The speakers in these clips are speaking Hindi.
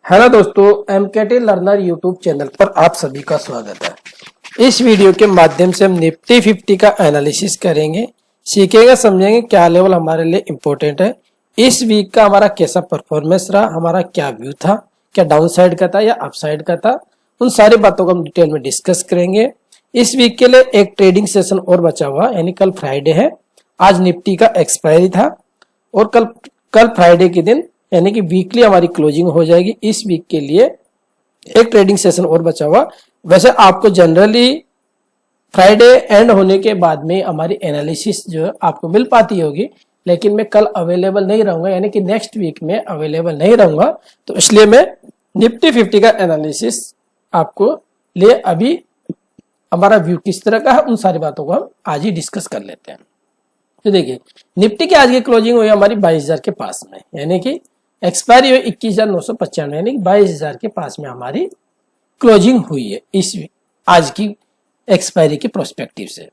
हेलो दोस्तों, एमकेटी लर्नर यूट्यूब चैनल पर आप सभी का स्वागत है। इस वीडियो के माध्यम से हम निफ्टी 50 का एनालिसिस करेंगे, सीखेंगे, समझेंगे क्या लेवल हमारे लिए इम्पोर्टेंट है, इस वीक का हमारा कैसा परफॉर्मेंस रहा, हमारा क्या व्यू था, क्या डाउन साइड का था या अप साइड का था, उन सारी बातों को हम डिटेल में डिस्कस करेंगे। इस वीक के लिए एक ट्रेडिंग सेशन और बचा हुआ, यानी कल फ्राइडे है, आज निफ्टी का एक्सपायरी था और कल फ्राइडे के दिन यानी कि वीकली हमारी क्लोजिंग हो जाएगी। इस वीक के लिए एक ट्रेडिंग सेशन और बचा हुआ। वैसे आपको जनरली फ्राइडे एंड होने के बाद में हमारी एनालिसिस जो है आपको मिल पाती होगी, लेकिन मैं कल अवेलेबल नहीं रहूंगा, यानी कि नेक्स्ट वीक में अवेलेबल नहीं रहूंगा, तो इसलिए मैं निफ्टी 50 का एनालिसिस आपको लिए अभी हमारा व्यू किस तरह का है उन सारी बातों को हम आज ही डिस्कस कर लेते हैं। तो देखिए, निफ्टी की आज की क्लोजिंग हुई हमारी 22,000 के पास में, यानी कि एक्सपायरी हुई 21,995, यानी कि 22,000 के पास में हमारी क्लोजिंग हुई है इस आज की एक्सपायरी के प्रोस्पेक्टिव से।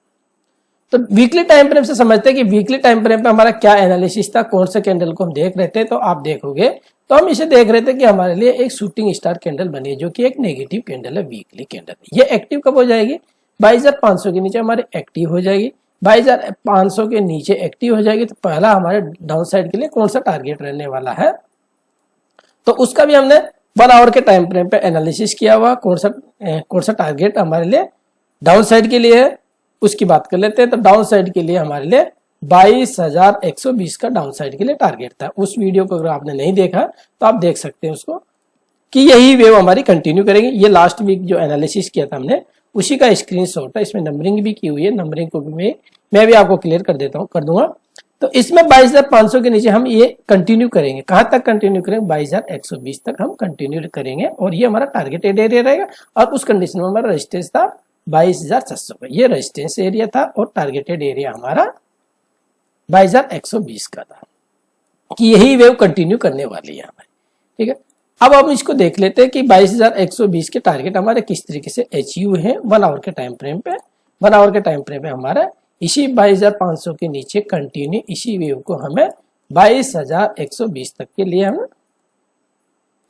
तो वीकली टाइम फ्रेम से समझते हैं कि वीकली टाइम फ्रेम पे हमारा क्या एनालिसिस था, कौन से कैंडल को हम देख रहे थे। तो आप देखोगे तो हम इसे देख रहे थे कि हमारे लिए एक शूटिंग स्टार कैंडल बनी है, जो कि एक नेगेटिव कैंडल है, वीकली कैंडल। ये एक्टिव कब हो जाएगी? 22,500 के नीचे हमारे एक्टिव हो जाएगी। 22,500 के नीचे एक्टिव हो जाएगी तो पहला हमारे डाउन साइड के लिए कौन सा टारगेट रहने वाला है, तो उसका भी हमने 1 आवर के टाइम फ्रेम पे एनालिसिस किया हुआ। कौन सा टारगेट हमारे लिए डाउन साइड के लिए है उसकी बात कर लेते हैं। तो डाउन साइड के लिए हमारे लिए 22,120 का डाउन साइड के लिए टारगेट था। उस वीडियो को अगर आपने नहीं देखा तो आप देख सकते हैं उसको, कि यही वेव हमारी कंटिन्यू करेंगे। ये लास्ट वीक जो एनालिसिस किया था हमने उसी का स्क्रीनशॉट है, इसमें नंबरिंग भी की हुई है। नंबरिंग को भी मैं भी आपको क्लियर कर दूंगा। तो इसमें 22,500 के नीचे हम ये कंटिन्यू करेंगे। कहां तक कंटिन्यू करेंगे? 22,120 तक हम कंटिन्यू करेंगे और ये हमारा टारगेटेड एरिया रहेगा। और उस कंडीशन में हमारा रेजिस्टेंस था 22,700 का, ये रेजिस्टेंस एरिया था और टारगेटेड एरिया हमारा 22,120 का था, कि यही वेव कंटिन्यू करने वाली है हमारी। ठीक है, अब हम इसको देख लेते हैं कि 22,120 के टारगेट हमारे किस तरीके से अचीव है 1 आवर के टाइम फ्रेम पे। 1 आवर के टाइम फ्रेम पे हमारा इसी 22,500 के नीचे कंटिन्यू इसी वेव को हमें 22,120 तक के लिए हम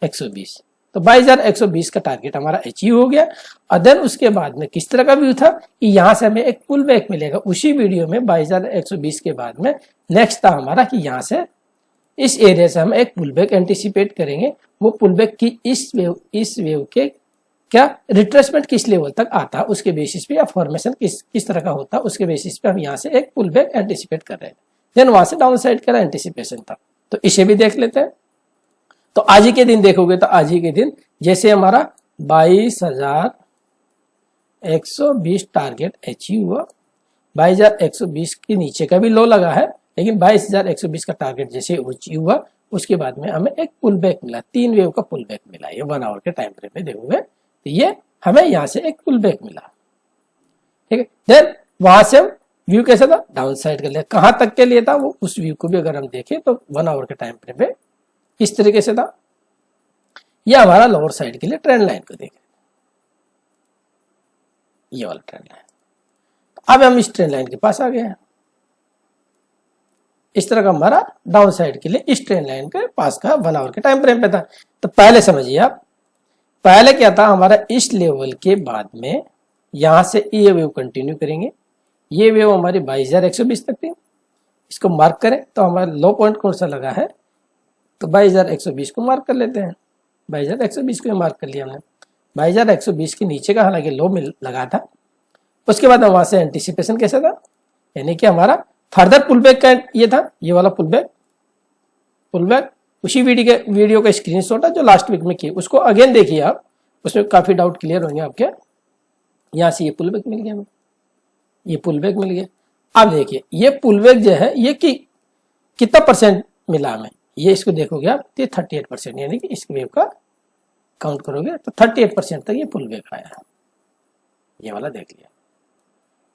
120, तो 22,120 का टारगेट हमारा अचीव हो गया। और देन उसके बाद में किस तरह का व्यू था कि यहां से हमें एक पुल बैक मिलेगा। उसी वीडियो में 22,120 के बाद में नेक्स्ट था हमारा कि यहां से इस एरिया से हम एक पुल बैक एंटिसिपेट करेंगे। वो पुल बैक की इस वेव के क्या रिट्रेसमेंट किस लेवल तक आता है उसके बेसिस पे, या फॉर्मेशन किस तरह का होता है उसके बेसिस पे हम यहाँ से एक पुल बैक एंटिसिपेट कर रहे हैं। देन वहां से डाउन साइड का एंटिसिपेशन था, तो इसे भी देख लेते हैं। तो आज ही के दिन देखोगे तो आज ही के दिन जैसे हमारा 22,120 टारगेट अचीव हुआ, 22,120 के नीचे का भी लो लगा है, लेकिन 22,120 का टारगेट जैसे अचीव हुआ उसके बाद में हमें एक पुल बैक मिला, 3 वेव का पुल बैक मिला। ये 1 आवर के टाइम फ्रेम में देखोगे तो ये हमें यहां से एक पुल बैक मिला। ठीक है, देन वहां से हम व्यू कैसा था? डाउन साइड के लिए। कहां तक के लिए था वो, उस व्यू को भी अगर हम देखें तो 1 आवर के टाइम फ्रेम में किस तरीके से था। यह हमारा लोअर साइड के लिए ट्रेंड लाइन को देखें, ये वाला ट्रेंड लाइन। अब हम इस ट्रेंड लाइन के पास आ गए हैं। इस तरह का हमारा डाउन साइड के लिए इस ट्रेंड लाइन के पास का 1 आवर के टाइम फ्रेम पे था। तो पहले समझिए आप, पहले क्या था हमारा, इस लेवल के बाद में यहां से ये वेव कंटिन्यू करेंगे। ये वेव हमारी 22,120 तक थी, इसको मार्क करें तो हमारा लो पॉइंट कौन सा लगा है, तो 22,120 को मार्क कर लेते हैं। 22,120 को मार्क कर लिया हमने। 22,120 के नीचे का हालांकि लो मिल लगा था। उसके बाद वहां से एंटिसिपेशन कैसा था, यानी कि हमारा फर्दर पुल बैक का ये था, ये वाला पुल बैक उसी वीडियो का स्क्रीनशॉट है जो लास्ट वीक में किए, उसको अगेन देखिए आप, उसमें काफी डाउट क्लियर होंगे आपके। यहां से ये पुल बैक मिल गया हमें, ये पुल बैक मिल गया। अब देखिए ये पुल बैक जो है ये कितना परसेंट मिला हमें, ये इसको देखोगे आप तो 38%, यानी कि इस वेव का काउंट करोगे तो 38% तक ये पुल बैक आया है। ये वाला देख लिया।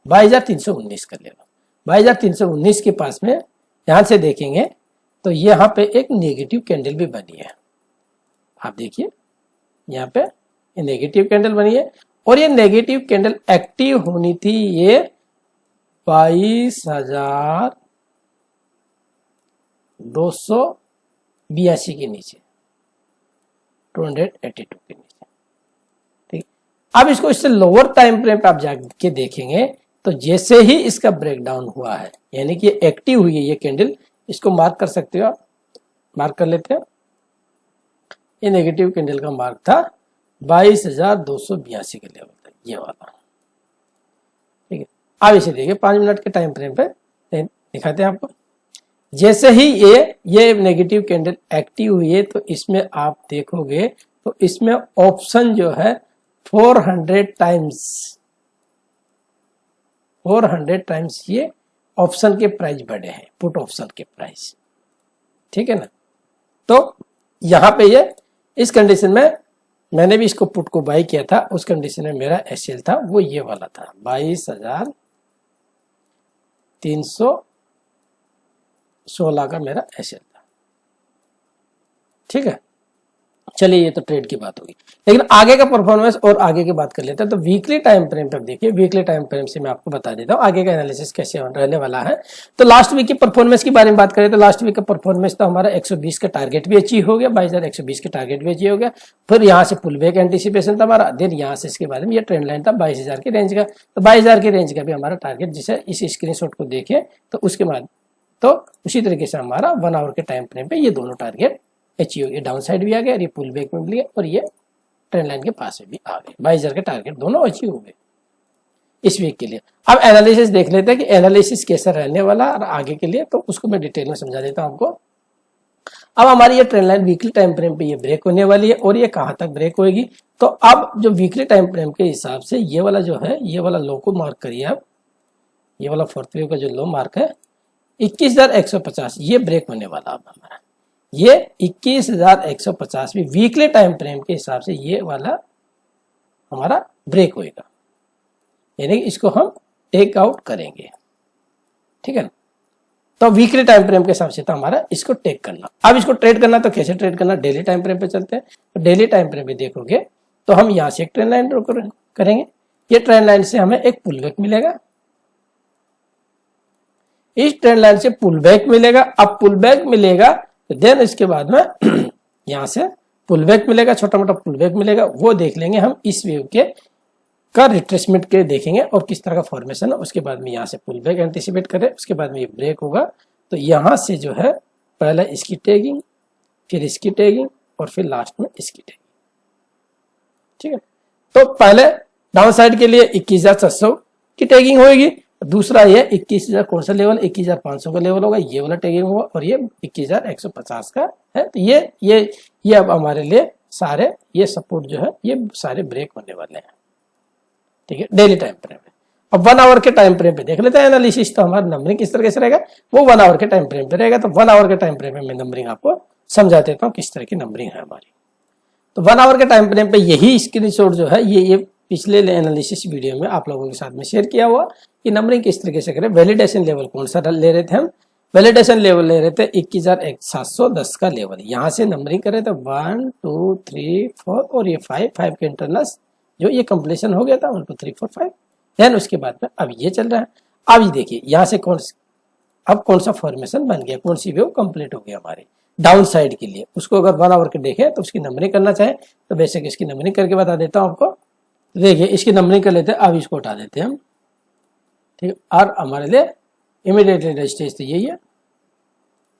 22,319 कर लेगा। 22,319 के पास में ध्यान से देखेंगे तो यहाँ पे एक नेगेटिव कैंडल भी बनी है। आप देखिए यहाँ पे नेगेटिव कैंडल बनी है, और ये नेगेटिव कैंडल एक्टिव होनी थी ये 22,282 के नीचे। 282 के नीचे। ठीक, अब इसको इससे लोअर टाइम फ्रेम पे आप जाके देखेंगे तो जैसे ही इसका ब्रेकडाउन हुआ है, यानी कि एक्टिव हुई है ये कैंडल, इसको मार्क कर सकते हो आप, मार्क कर लेते हैं। ये नेगेटिव कैंडल का मार्क था 22,282 के लेवल तक, ये वाला। ठीक है, अब इसे देखिए 5 मिनट के टाइम फ्रेम पे दिखाते हैं आपको। जैसे ही ये नेगेटिव कैंडल एक्टिव हुई है तो इसमें आप देखोगे तो इसमें ऑप्शन जो है 400 टाइम्स ये ऑप्शन के प्राइस बढ़े हैं, पुट ऑप्शन के प्राइस। ठीक है ना, तो यहां पे ये इस कंडीशन में मैंने भी इसको पुट को बाई किया था, उस कंडीशन में मेरा एसएल था वो ये वाला था 22,316 का मेरा एसएल था। ठीक है, चलिए ये तो ट्रेड की बात होगी, लेकिन आगे का परफॉर्मेंस और आगे की बात कर लेते हैं। तो वीकली टाइम फ्रेम पर देखिए, वीकली टाइम फ्रेम से मैं आपको बता देता हूँ आगे का एनालिसिस कैसे रहने वाला है। तो लास्ट वीक की परफॉर्मेंस की बारे में बात करें तो लास्ट वीक का परफॉर्मेंस तो हमारा 120 का टारगेट भी अचीव हो गया, 22,120 के टारगेट भी अचीव हो गया। फिर यहाँ से पुल बैक एंटिसिपेशन था हमारा, देन यहाँ से इसके बाद में ये ट्रेंड लाइन था 22,000 की रेंज का। तो 22,000 की रेंज का भी हमारा टारगेट, जिसे इस स्क्रीनशॉट को देखें तो उसके बाद तो उसी तरीके से हमारा 1 आवर के टाइम फ्रेम पे ये दोनों टारगेट अचीव, ये डाउन साइड भी आ गया, ये पुल बैक में भी गया और ये ट्रेंड लाइन के पास में भी आ गए। 22,000 के टारगेट दोनों अचीव हो गए इस वीक के लिए। अब एनालिसिस देख लेते हैं कि एनालिसिस कैसा रहने वाला और आगे के लिए, तो उसको मैं डिटेल में समझा देता हूं आपको। अब हमारी ये trend line weekly time frame पे ये ब्रेक होने वाली है और ये कहां तक ब्रेक होगी। तो अब जो वीकली टाइम फ्रेम के हिसाब से ये वाला जो है, ये वाला लो को मार्क करिए आप, ये वाला फोर्थ वेव का जो लो मार्क है 21,150, ये ब्रेक होने वाला अब हमारा, ये 21,150 भी वीकली टाइम फ्रेम के हिसाब से ये वाला हमारा ब्रेक होएगा, यानी इसको हम टेक आउट करेंगे। ठीक है ना, तो वीकली टाइम फ्रेम के हिसाब से तो हमारा इसको टेक करना। अब इसको ट्रेड करना तो कैसे ट्रेड करना, डेली टाइम फ्रेम पे चलते हैं। तो डेली टाइम फ्रेम पे देखोगे तो हम यहां से एक ट्रेंड लाइन ड्रॉ करेंगे, ये ट्रेंड लाइन से हमें एक पुल बैक मिलेगा, इस ट्रेंड लाइन से पुल बैक मिलेगा। अब पुल बैक मिलेगा तो देन इसके बाद में यहां से पुल बैक मिलेगा, छोटा मोटा पुल बैक मिलेगा, वो देख लेंगे हम इस वेव के का रिट्रेसमेंट के देखेंगे और किस तरह का फॉर्मेशन है। उसके बाद में यहाँ से पुल बैक एंटिसिपेट करें, उसके बाद में ये ब्रेक होगा तो यहाँ से जो है पहले इसकी टैगिंग, फिर इसकी टैगिंग और फिर लास्ट में इसकी टैगिंग। ठीक है, तो पहले डाउन साइड के लिए 21,700 की टैगिंग होगी, दूसरा ये 21,000 कौन सा लेवल, 21,500 का लेवल होगा, ये वाला टैगिंग होगा और ये 21,150 का है। तो ये अब हमारे लिए सारे ये सपोर्ट जो है ये सारे ब्रेक होने वाले हैं। ठीक है, डेली टाइम फ्रेम पे। अब 1 आवर के टाइम फ्रेम पे देख लेते हैं एनालिसिस। तो हमारा नंबरिंग किस तरह से रहेगा, वो 1 आवर के टाइम फ्रेम पे रहेगा। तो 1 आवर के टाइम फ्रेम में मैं नंबरिंग आपको समझा देता हूँ किस तरह की नंबरिंग है हमारी। तो 1 आवर के टाइम फ्रेम पे यही स्क्रीनशॉट जो है ये पिछले एनालिसिस वीडियो में आप लोगों के साथ में शेयर किया हुआ कि नंबरिंग किस तरीके से करें। वैलिडेशन लेवल कौन सा ले रहे थे हम, वैलिडेशन लेवल ले रहे थे 21,710 का लेवल, यहाँ से नंबरिंग करे तो 1 2 3 4 और ये 5 के इंटरनल्स जो ये कंप्लीशन हो गया था 1 2 3 4 5। देन उसके बाद में अब ये चल रहा है। अब ये देखिए यहाँ से अब कौन सा फॉर्मेशन बन गया, कौन सी वेव कंप्लीट हो गया हमारी डाउन साइड के लिए। उसको अगर 1 आवर के देखें तो उसकी नंबरिंग करना चाहे तो बेसिक इसकी नंबरिंग करके बता देता हूँ आपको। देखिए इसकी नंबरिंग कर लेते हैं, अब इसको हटा देते हैं हम। ठीक, और हमारे लिए इमीडिएटली रेजिस्टेंस तो यही है।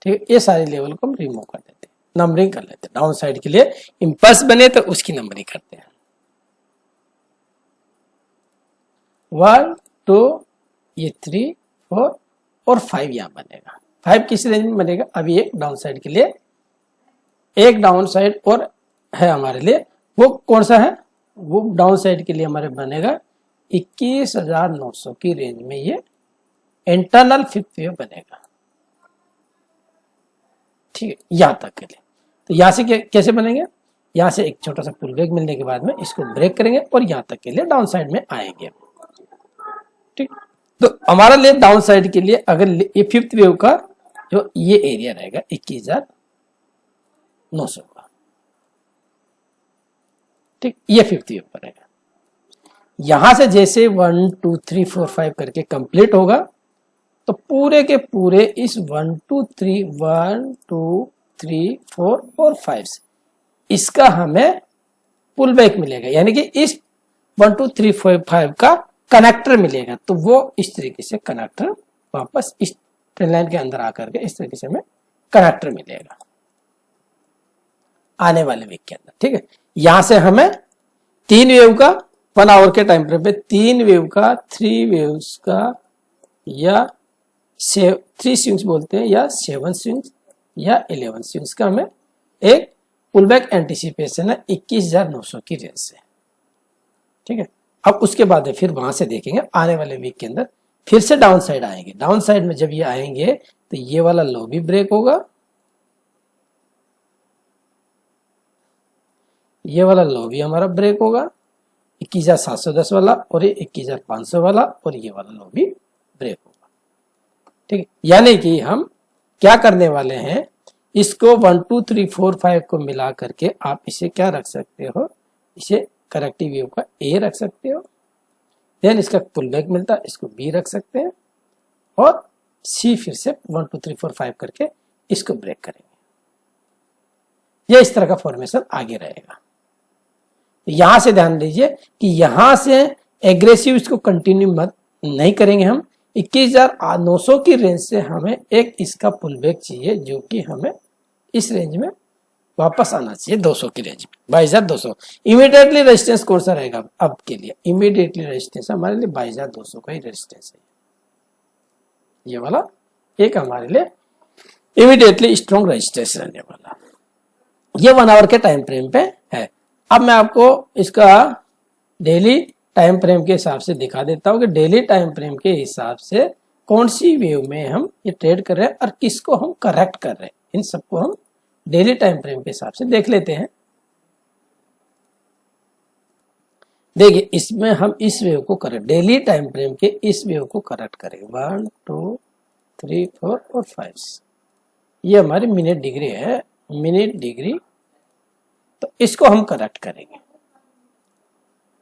ठीक, ये सारे लेवल को हम रिमूव कर देते हैं, नंबरिंग कर लेते हैं। डाउन साइड के लिए इंपल्स बने तो उसकी नंबरिंग करते हैं। 1 2 ये 3 4 और 5 यहाँ बनेगा। 5 किस रेंज में बनेगा, अभी एक डाउन साइड के लिए एक डाउन साइड और है हमारे लिए, वो कौन सा है, वो डाउन साइड के लिए हमारे बनेगा 21,900 की रेंज में ये इंटरनल फिफ्थ वेव बनेगा। ठीक है, यहां तक के लिए। तो यहां से कैसे बनेंगे, यहां से एक छोटा सा पुल बैक मिलने के बाद में इसको ब्रेक करेंगे और यहां तक के लिए डाउन साइड में आएंगे। ठीक, तो हमारा लिए डाउन साइड के लिए अगर ये फिफ्थ वेव का जो ये एरिया रहेगा 21,900 का। ठीक, ये फिफ्थ वेव पर रहेगा। यहां से जैसे 1 2 3 4 5 करके कंप्लीट होगा तो पूरे के पूरे इस 1 2 3 4 और 5 से इसका हमें पुल बैक मिलेगा, यानी कि इस 1 2 3 4 5 का कनेक्टर मिलेगा। तो वो इस तरीके से कनेक्टर वापस इस ट्रेन लाइन के अंदर आकर के इस तरीके से हमें कनेक्टर मिलेगा आने वाले वीक के अंदर। ठीक है, यहां से हमें 3 वेव का 1 आवर के टाइम फ्रेम पे 3 वेव का 3 वेव्स का या 3 स्विंग्स बोलते हैं या 7 स्विंग्स या 11 स्विंग्स का हमें एक पुल बैक एंटीसिपेशन है 21,900 की रेंज से। ठीक है, अब उसके बाद फिर वहां से देखेंगे आने वाले वीक के अंदर फिर से डाउन साइड आएंगे। डाउन साइड में जब ये आएंगे तो ये वाला लो भी ब्रेक होगा, ये वाला लो भी हमारा ब्रेक होगा 21,710 वाला, और ये 21,500 वाला, और ये वाला लो भी ब्रेक होगा। ठीक है, यानी कि हम क्या करने वाले हैं, इसको 1 2 3 4 5 को मिला करके आप इसे क्या रख सकते हो, इसे करेक्टिव वेव का ए रख सकते हो, देन इसका पुल बैक मिलता है इसको बी रख सकते हैं, और सी फिर से 1 2 3 4 5 करके इसको ब्रेक करेंगे। ये इस तरह का फॉर्मेशन आगे रहेगा। तो यहां से ध्यान दीजिए कि यहां से एग्रेसिव इसको कंटिन्यू मत नहीं करेंगे हम। 21,900 की रेंज से हमें एक इसका पुल बैक चाहिए जो कि हमें इस रेंज में वापस आना चाहिए 200 की रेंज में, 22,200। इमीडिएटली रेजिस्टेंस कौन सा रहेगा अब के लिए, इमीडिएटली रेजिस्टेंस हमारे लिए 22,200 का ही रेजिस्टेंस है। ये वाला एक हमारे लिए इमीडिएटली स्ट्रॉन्ग रेजिस्टेंस रहने वाला, ये 1 आवर के टाइम फ्रेम पे है। अब मैं आपको इसका डेली टाइम फ्रेम के हिसाब से दिखा देता हूं कि डेली टाइम फ्रेम के हिसाब से कौन सी वेव में हम ये ट्रेड कर रहे हैं और किसको हम करेक्ट कर रहे हैं। इन सबको हम डेली टाइम फ्रेम के हिसाब से देख लेते हैं। देखिए, इसमें हम इस वेव को करेक्ट, डेली टाइम फ्रेम के इस वेव को करेक्ट करेंगे 1 2 3 4 और 5। ये हमारी मिनट डिग्री है, मिनट डिग्री, तो इसको हम करेक्ट करेंगे।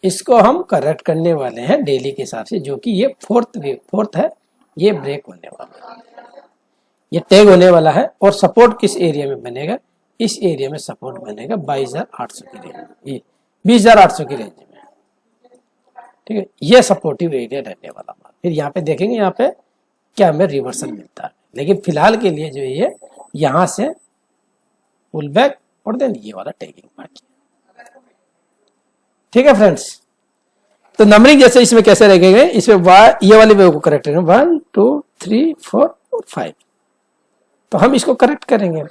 इसको हम करेक्ट करने वाले हैं डेली के हिसाब से, जो कि ये फोर्थ है, ये ब्रेक होने वाला है, ये टैग होने वाला है। और सपोर्ट किस एरिया में बनेगा, इस एरिया में सपोर्ट बनेगा 22,800 की रेंज, ये 20,800 की रेंज में। ठीक है, ये सपोर्टिव एरिया रहने वाला। फिर यहाँ पे देखेंगे यहाँ पे क्या हमें रिवर्सल मिलता है, लेकिन फिलहाल के लिए जो ये यहां से पुल बैक और देन ये वाला टैगिंग बाकी। ठीक है फ्रेंड्स, तो नंबरिंग जैसे इसमें कैसे रहेंगे, इसमें ये वाले वेव को करेक्ट करेंगे 1 2 3 4 और 5, तो हम इसको करेक्ट करेंगे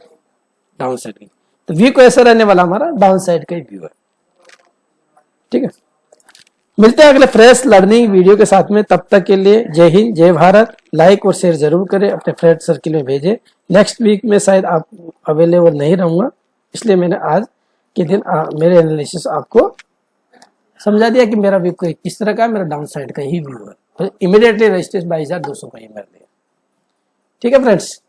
डाउन साइड की। तो व्यू को ऐसा रहने वाला हमारा डाउन साइड का ही व्यू है। ठीक है, मिलते हैं अगले फ्रेश लर्निंग वीडियो के साथ में। तब तक के लिए जय हिंद, जय भारत। लाइक और शेयर जरूर करें, अपने फ्रेंड सर्किल में भेजें। नेक्स्ट वीक में शायद आप अवेलेबल नहीं रहूंगा, इसलिए मैंने आज के दिन मेरे एनालिसिस आपको समझा दिया कि मेरा व्यू किस तरह का है, मेरा डाउन साइड का ही व्यू है। तो इमीडिएटली रेजिस्टेंस 22,200 का ही मिल गया। ठीक है फ्रेंड्स।